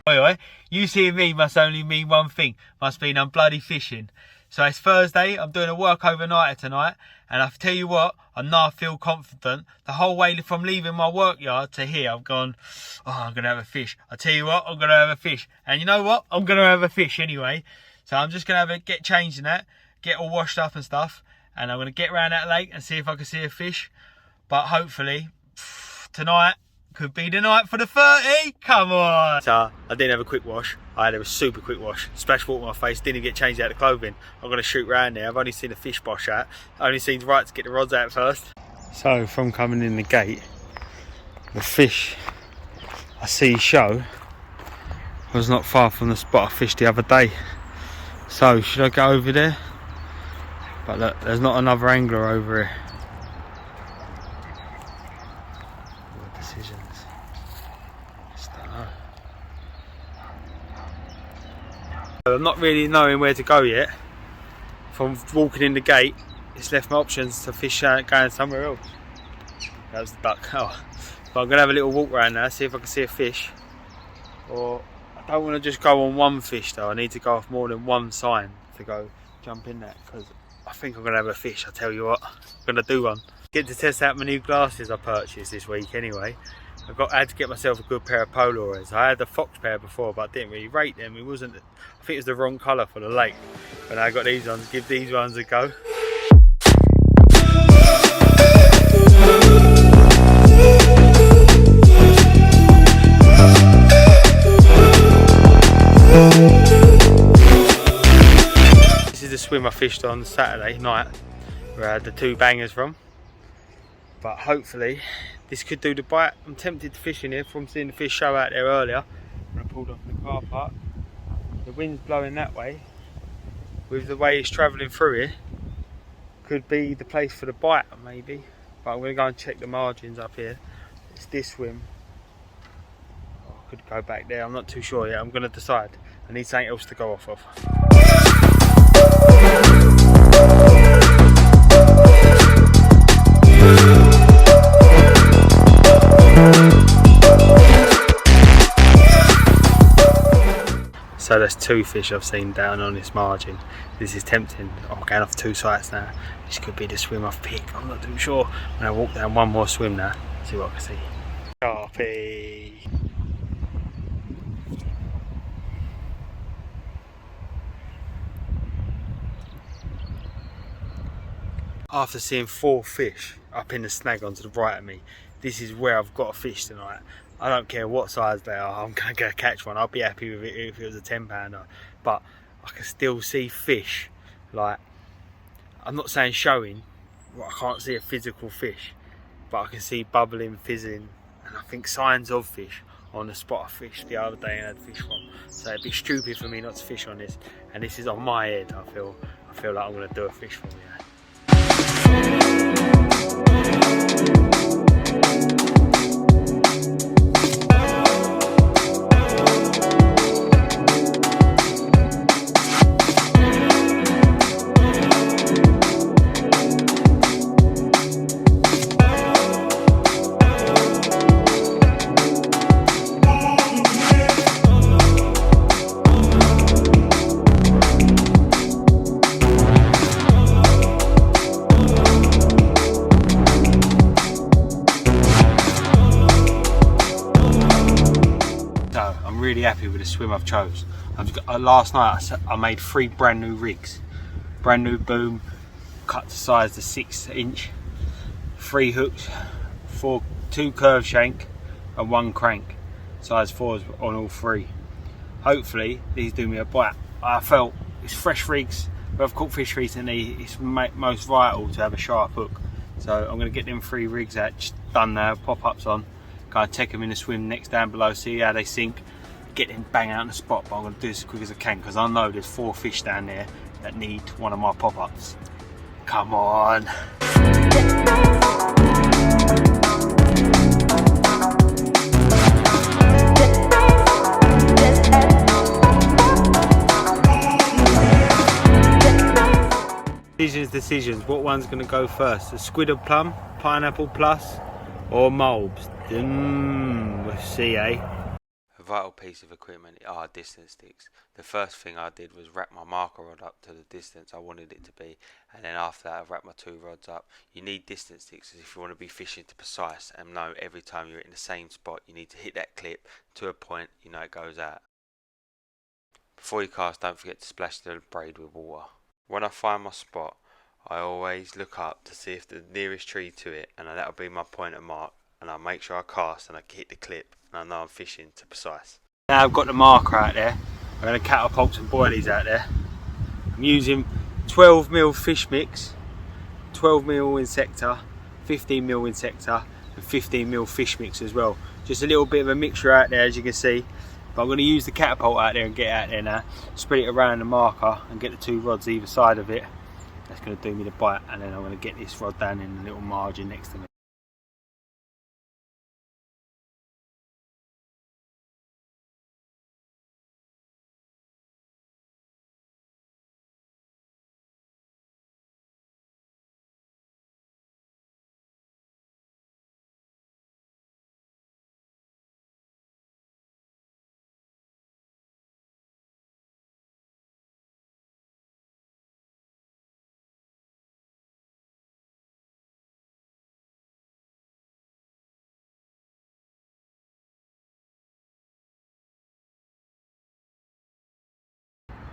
Oi, you seeing me must only mean one thing. Must mean I'm bloody fishing. So it's Thursday, I'm doing a work overnighter tonight, and I tell you what, I now feel confident. The whole way from leaving my work yard to here, I've gone, oh, I'm going to have a fish. I tell you what, I'm going to have a fish. And you know what? I'm going to have a fish anyway. So I'm just going to get changed in that, get all washed up and stuff, and I'm going to get around that lake and see if I can see a fish. But hopefully, tonight could be the night for the 30. Come on. So I didn't have a quick wash. I had a super quick wash. Splash water on my face, didn't even get changed out of clothing. I'm going to shoot round there. I've only seen a fish bosh out. Only seemed right to get the rods out first. So from coming in the gate, the fish I see show was not far from the spot I fished the other day. So should I go over there? But look, there's not another angler over here. What decisions? Just don't know. I'm not really knowing where to go yet. From walking in the gate, it's left my options to fish going somewhere else. That was the duck. Oh. But I'm going to have a little walk around now, see if I can see a fish. Or I don't want to just go on one fish though. I need to go off more than one sign to go jump in that, because I think I'm going to have a fish. I tell you what, I'm going to do one. Get to test out my new glasses I purchased this week anyway. I had to get myself a good pair of Polaroids. I had the Fox pair before, but I didn't really rate them. It wasn't, I think it was the wrong colour for the lake. But I got these ones, give these ones a go. This is the swim I fished on Saturday night, where I had the 2 bangers from. But hopefully this could do the bite. I'm tempted to fish in here from seeing the fish show out there earlier when I pulled off the car park. The wind's blowing that way. With the way it's travelling through here, could be the place for the bite maybe. But I'm going to go and check the margins up here. It's this swim. Oh, I could go back there, I'm not too sure yet. I'm going to decide. I need something else to go off of. So there's 2 fish I've seen down on this margin. This is tempting. I'm going off 2 sites now. This could be the swim I've picked. I'm not too sure. I'm going to walk down one more swim now, see what I can see. Sharpie. After seeing 4 fish up in the snag onto the right of me, this is where I've got a fish tonight. I don't care what size they are, I'm going to go catch one. I'll be happy with it if it was a 10 pounder. But I can still see fish. Like, I'm not saying showing, I can't see a physical fish, but I can see bubbling, fizzing, and I think signs of fish on the spot I fished the other day and had fish from. So it'd be stupid for me not to fish on this. And this is on my head, I feel like I'm going to do a fish from here. Really happy with the swim I've chose. Last night I made 3 brand new rigs, brand new boom, cut to size the 6-inch, 3 hooks, 2 curve shank and 1 crank, size 4s on all 3. Hopefully these do me a bite. I felt it's fresh rigs, but I've caught fish recently, it's most vital to have a sharp hook. So I'm going to get them 3 rigs out, just done now, pop-ups on, go and take them in the swim next down below, see how they sink, get them bang out on the spot. But I'm going to do this as quick as I can, because I know there's 4 fish down there that need one of my pop-ups. Come on. Decisions. What one's going to go first? The squid or plum, pineapple plus, or mulbs? We'll see, eh? vital piece of equipment are distance sticks. The first thing I did was wrap my marker rod up to the distance I wanted it to be, and then after that I wrapped my 2 rods up. You need distance sticks if you want to be fishing to precise and know every time you're in the same spot you need to hit that clip to a point you know it goes out. Before you cast, don't forget to splash the braid with water. When I find my spot, I always look up to see if the nearest tree to it, and that'll be my point of mark, and I'll make sure I cast and I hit the clip and I know I'm fishing to precise. Now I've got the marker out there, I'm going to catapult some boilies out there. I'm using 12mm fish mix, 12mm insector, 15mm insector and 15mm fish mix as well. Just a little bit of a mixture out there as you can see. But I'm going to use the catapult out there and get out there now, spread it around the marker and get the 2 rods either side of it. That's going to do me the bite, and then I'm going to get this rod down in the little margin next to me.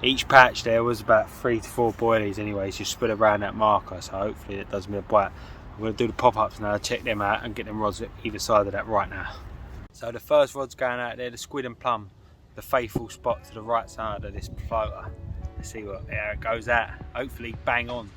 Each patch there was about 3 to 4 boilies anyways, just spread around that marker, so hopefully it does me a bite. I'm going to do the pop-ups now, check them out and get them rods either side of that right now. So the first rod's going out there, the squid and plum, the faithful spot to the right side of this floater. Let's see how it goes out, hopefully bang on.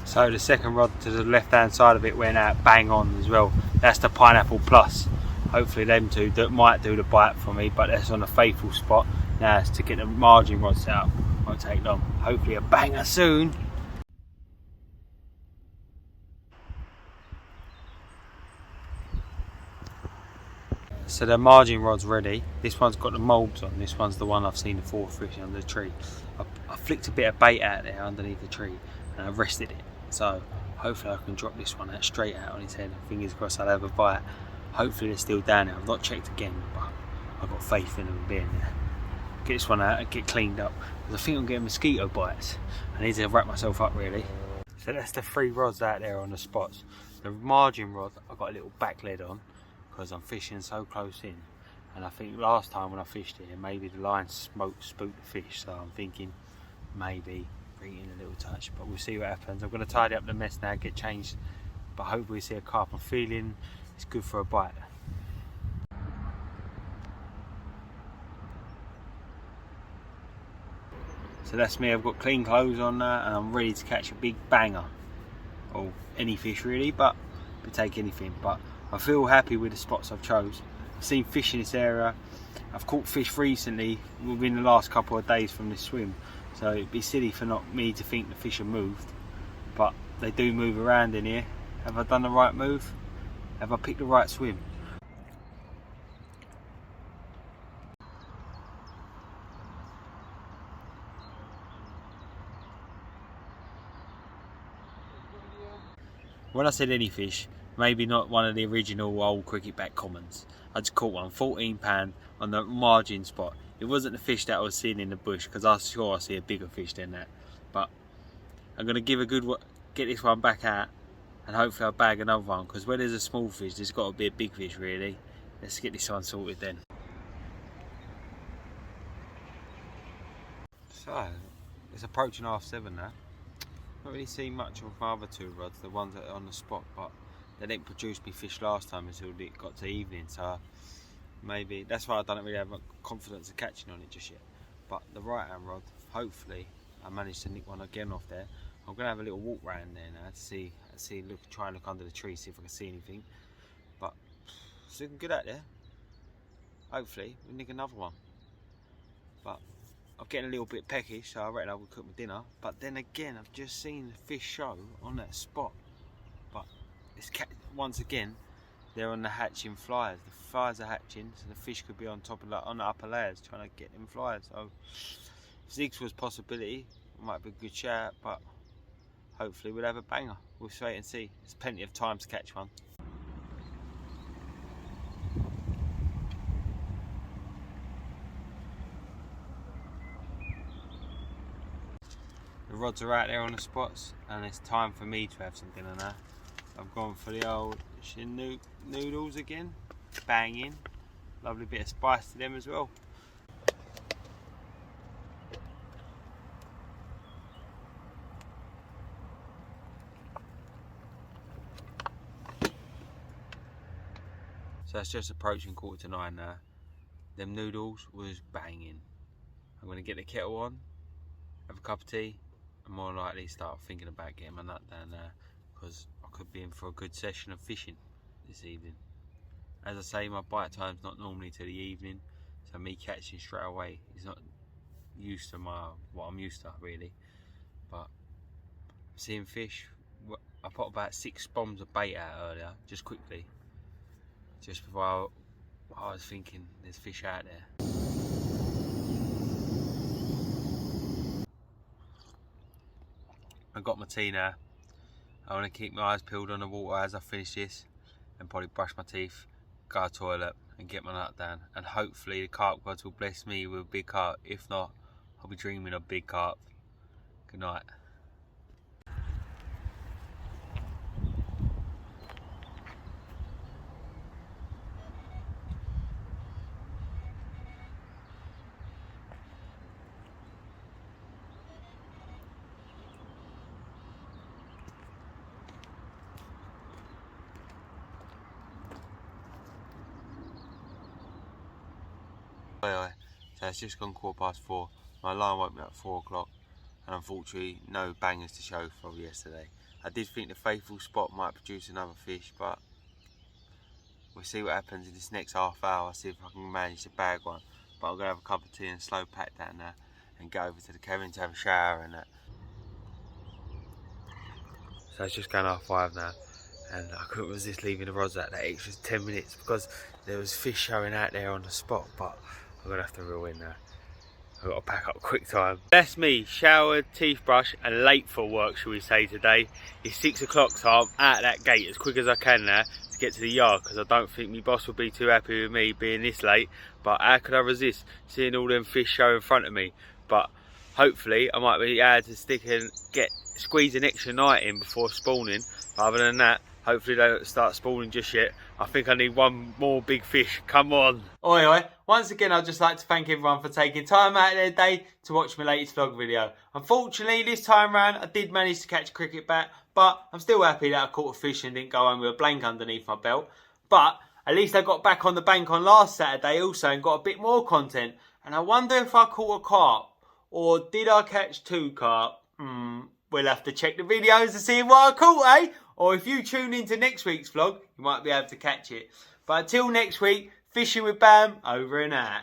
So the second rod to the left hand side of it went out bang on as well. That's the Pineapple Plus. Hopefully them two that might do the bite for me, but that's on a faithful spot. Now it's to get the margin rod set up. Won't take long. Hopefully a banger soon. So the margin rod's ready. This one's got the moulds on. This one's the one I've seen the 4 fish under the tree. I flicked a bit of bait out there underneath the tree and I rested it. So hopefully I can drop this one out straight out on his head. Fingers crossed I'll have a bite. Hopefully they're still down there. I've not checked again, but I've got faith in them being there. Get this one out and get cleaned up, because I think I'm getting mosquito bites. I need to wrap myself up really. So that's the 3 rods out there on the spots. The margin rod I've got a little back lead on because I'm fishing so close in, and I think last time when I fished here maybe the line spooked the fish, so I'm thinking maybe in a little touch, but we'll see what happens. I'm going to tidy up the mess now, get changed, but hopefully we see a carp. I'm feeling it's good for a bite. So that's me, I've got clean clothes on now and I'm ready to catch a big banger, or any fish really, but we take anything. But I feel happy with the spots I've chose. I've seen fish in this area. I've caught fish recently within the last couple of days from this swim, so it'd be silly for not me to think the fish have moved, but they do move around in here. Have I done the right move? Have I picked the right swim? When I said any fish, maybe not one of the original old cricketback commons. I just caught one, £14 on the margin spot. It wasn't the fish that I was seeing in the bush, because I'm sure I see a bigger fish than that. But I'm going to give a good get this one back out, and hopefully I'll bag another one, because when there's a small fish there's got to be a big fish really. Let's get this one sorted then. So it's approaching 7:30 now. Not really seen much of my other 2 rods, the ones that are on the spot, but they didn't produce me fish last time until it got to evening, so maybe that's why I don't really have confidence of catching on it just yet. But the right hand rod, hopefully I managed to nick one again off there. I'm gonna have a little walk round there now to try and look under the tree, see if I can see anything. But it's looking good out there. Hopefully we'll nick another one. But I'm getting a little bit peckish, so I reckon I will cook my dinner. But then again, I've just seen the fish show on that spot. But it's once again, they're on the hatching flies. The flies are hatching, so the fish could be on top of on the upper layers trying to get them flies. So if zigs was a possibility, it might be a good shout, but hopefully we'll have a banger. We'll wait and see. There's plenty of time to catch one. The rods are out there on the spots, and it's time for me to have some dinner now. I've gone for the old Chinook noodles again, banging. Lovely bit of spice to them as well. So it's just approaching 8:45 now. Them noodles was banging. I'm going to get the kettle on, have a cup of tea, and more likely start thinking about getting my nut down there, because I could be in for a good session of fishing this evening. As I say, my bite time's not normally till the evening, so me catching straight away is not used to what I'm used to really. But I'm seeing fish. I put about 6 bombs of bait out earlier, just quickly, just before I was thinking there's fish out there. I got my tea now. I want to keep my eyes peeled on the water as I finish this, and probably brush my teeth, go to the toilet and get my nut down, and hopefully the carp gods will bless me with a big carp. If not, I'll be dreaming of big carp. Good night. So it's just gone 4:15. My alarm woke me up at 4 o'clock, and unfortunately no bangers to show from yesterday. I did think the faithful spot might produce another fish, but we'll see what happens in this next half hour. See if I can manage to bag one. But I'm going to have a cup of tea and slow pack down there and go over to the cabin to have a shower and that. So it's just going 5:30 now, and I couldn't resist leaving the rods out that extra 10 minutes because there was fish showing out there on the spot, but I'm going to have to reel in now. I've got to pack up quick time. That's me, showered, teeth brush and late for work, shall we say today. It's 6 o'clock, so I'm out that gate as quick as I can now to get to the yard, because I don't think my boss will be too happy with me being this late. But how could I resist seeing all them fish show in front of me? But hopefully I might be able to squeeze an extra night in before spawning. But other than that, hopefully they don't start spawning just yet. I think I need one more big fish. Come on. Oi oi. Once again, I'd just like to thank everyone for taking time out of their day to watch my latest vlog video. Unfortunately, this time round, I did manage to catch a cricket bat, but I'm still happy that I caught a fish and didn't go home with a blank underneath my belt. But at least I got back on the bank on last Saturday also and got a bit more content. And I wonder if I caught a carp, or did I catch 2 carp? We'll have to check the videos to see what I caught, eh? Or if you tune into next week's vlog, you might be able to catch it. But until next week, fishing with Bam, over and out.